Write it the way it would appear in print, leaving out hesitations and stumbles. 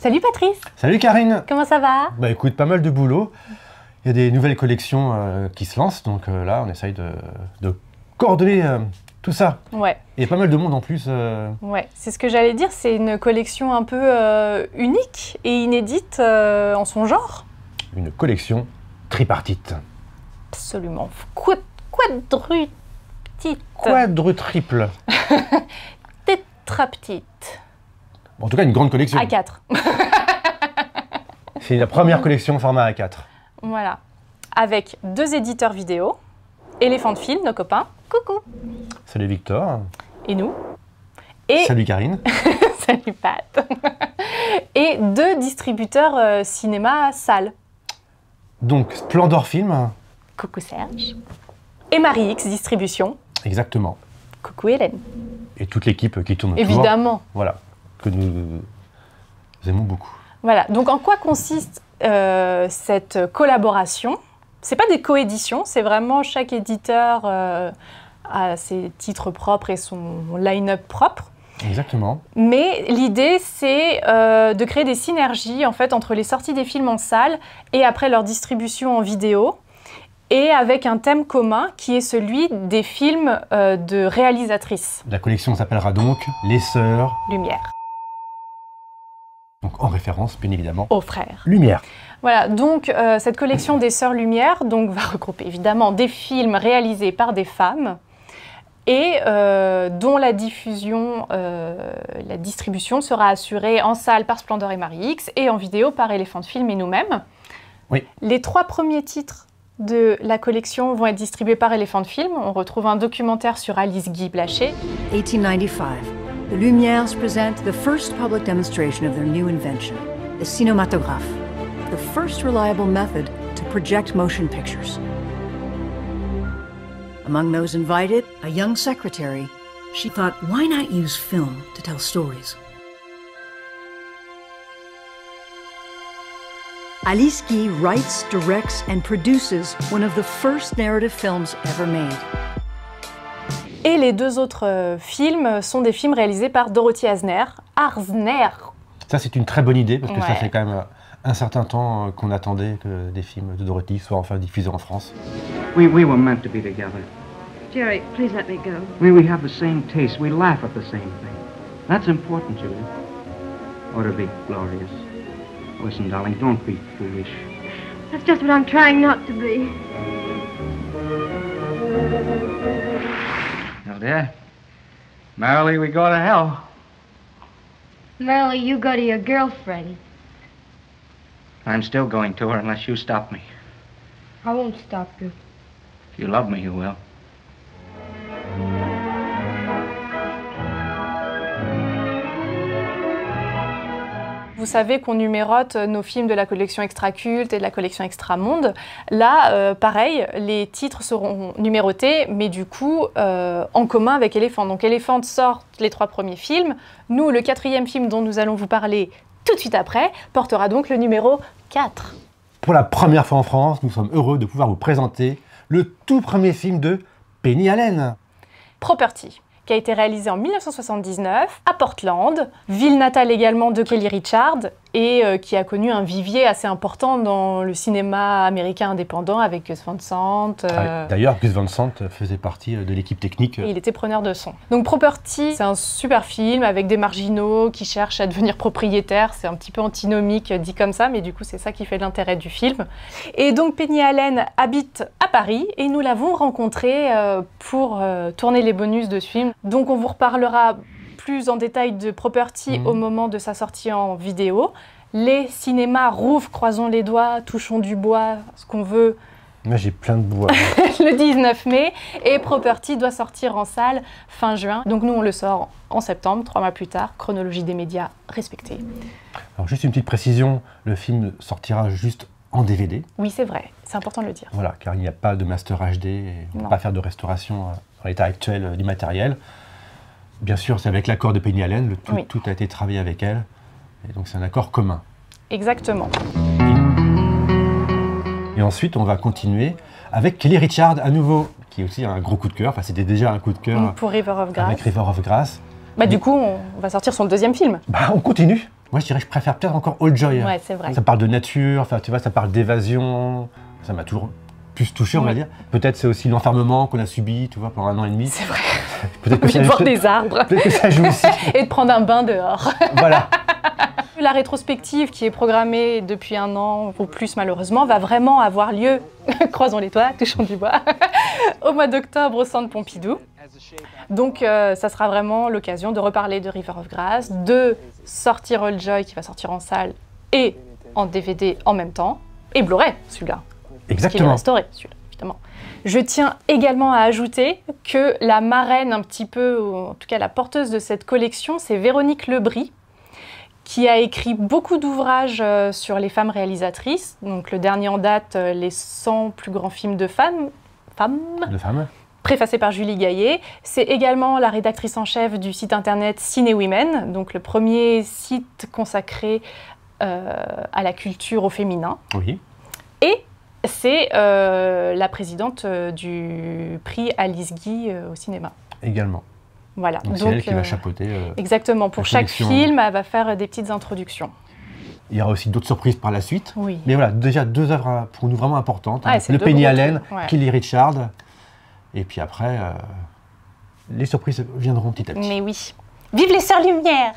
Salut Patrice. Salut Karine. Comment ça va? Bah écoute, pas mal de boulot. Il y a des nouvelles collections qui se lancent, donc là on essaye de coordonner tout ça. Ouais. Et pas mal de monde en plus. Ouais, c'est ce que j'allais dire, c'est une collection un peu unique et inédite en son genre. Une collection tripartite. Absolument. Quadruptite. Quadrutriple. Tétraptite. En tout cas, une grande collection. A4. C'est la première collection format A4. Voilà. Avec 2 éditeurs vidéo, Elephant Film, nos copains. Coucou. Salut Victor. Et nous. Et... Salut Karine. Salut Pat. Et 2 distributeurs cinéma salle. Donc Splendor Film. Coucou Serge. Et Marie X Distribution. Exactement. Coucou Hélène. Et toute l'équipe qui tourne autour. Évidemment. Voilà, que nous aimons beaucoup. Voilà, donc en quoi consiste cette collaboration? C'est pas des coéditions, c'est vraiment chaque éditeur a ses titres propres et son line-up propre. Exactement. Mais l'idée, c'est de créer des synergies en fait, entre les sorties des films en salle et après leur distribution en vidéo, et avec un thème commun qui est celui des films de réalisatrices. La collection s'appellera donc Les Sœurs Lumière. Donc en référence, bien évidemment, aux frères Lumière. Voilà, donc cette collection des Sœurs Lumière donc, va regrouper évidemment des films réalisés par des femmes et dont la diffusion, la distribution sera assurée en salle par Splendor et Marie X et en vidéo par Elephant Film et nous-mêmes. Oui. Les 3 premiers titres de la collection vont être distribués par Elephant Film. On retrouve un documentaire sur Alice Guy Blaché. 1895. The Lumières present the first public demonstration of their new invention, the cinématographe, the first reliable method to project motion pictures. Among those invited, a young secretary. She thought, why not use film to tell stories? Alice Guy writes, directs, and produces one of the first narrative films ever made. Et les 2 autres films sont des films réalisés par Dorothy Arzner. Ça, c'est une très bonne idée, parce que ça fait quand même un certain temps qu'on attendait que des films de Dorothy soient enfin diffusés en France. We were meant to be together. Jerry, please let me go. We have the same taste. We laugh at the same thing. That's important, Julie. Or to be glorious. Listen, darling, don't be foolish. That's just what I'm trying not to be. Now, dear, merrily we go to hell. Merrily, you go to your girlfriend. I'm still going to her unless you stop me. I won't stop you. If you love me, you will. Vous savez qu'on numérote nos films de la collection Extra Culte et de la collection Extra Monde. Là, pareil, les titres seront numérotés, mais du coup, en commun avec Elephant. Donc Elephant sort les 3 premiers films. Nous, le 4e film dont nous allons vous parler tout de suite après, portera donc le numéro 4. Pour la première fois en France, nous sommes heureux de pouvoir vous présenter le tout premier film de Penny Allen. Property, qui a été réalisé en 1979 à Portland, ville natale également de Kelly Richard, et qui a connu un vivier assez important dans le cinéma américain indépendant avec Gus Van Sant. D'ailleurs, Gus Van Sant faisait partie de l'équipe technique. Et il était preneur de son. Donc Property, c'est un super film avec des marginaux qui cherchent à devenir propriétaires. C'est un petit peu antinomique dit comme ça, mais du coup c'est ça qui fait l'intérêt du film. Et donc Penny Allen habite à Paris et nous l'avons rencontrée pour tourner les bonus de ce film. Donc on vous reparlera plus en détail de Property au moment de sa sortie en vidéo. Les cinémas rouvrent, croisons les doigts, touchons du bois, ce qu'on veut. Moi j'ai plein de bois. Le 19 mai, et Property doit sortir en salle fin juin. Donc nous on le sort en septembre, 3 mois plus tard, chronologie des médias respectée. Alors juste une petite précision, le film sortira juste en DVD. Oui c'est vrai, c'est important de le dire. Voilà, car il n'y a pas de master HD, et on ne peut pas faire de restauration dans l'état actuel du matériel. Bien sûr, c'est avec l'accord de Penny Allen, tout a été travaillé avec elle, et donc c'est un accord commun. Exactement. Et ensuite, on va continuer avec Kelly Richard à nouveau, qui est aussi un gros coup de cœur, enfin c'était déjà un coup de cœur pour River of Grass. Avec River of Grass. Bah, du coup, on va sortir son 2e film. Bah, on continue. Moi, je dirais que je préfère peut-être encore All Joy. Ouais, c'est vrai. Ça parle de nature, enfin, tu vois, ça parle d'évasion. Ça m'a toujours plus touché, on va dire. Peut-être c'est aussi l'enfermement qu'on a subi, tu vois, pendant 1 an et demi. C'est vrai. Peut-être que De voir des arbres. Peut-être que ça joue aussi. Et de prendre un bain dehors. Voilà. La rétrospective qui est programmée depuis 1 an ou plus malheureusement va vraiment avoir lieu, croisons les doigts, touchons du bois, au mois d'octobre au Centre Pompidou. Donc ça sera vraiment l'occasion de reparler de River of Grass, de sortir All Joy qui va sortir en salle et en DVD en même temps, et Blu-ray celui-là. Exactement. Qui est restauré celui-là, évidemment. Je tiens également à ajouter que la marraine un petit peu, ou en tout cas la porteuse de cette collection, c'est Véronique Lebris, qui a écrit beaucoup d'ouvrages sur les femmes réalisatrices. Donc le dernier en date, les 100 plus grands films de femmes, préfacé par Julie Gaillet. C'est également la rédactrice en chef du site internet Ciné Women, donc le premier site consacré à la culture au féminin. Oui. Et c'est la présidente du prix Alice Guy au cinéma. Également. Voilà. Donc c'est elle qui va chapeauter. Exactement. Pour chaque film, elle va faire des petites introductions. Il y aura aussi d'autres surprises par la suite. Oui. Mais voilà, déjà 2 œuvres pour nous vraiment importantes. Ah, le Penny Allen, ouais. Kelly Richard. Et puis après, les surprises viendront petit à petit. Mais oui. Vive les Sœurs Lumière!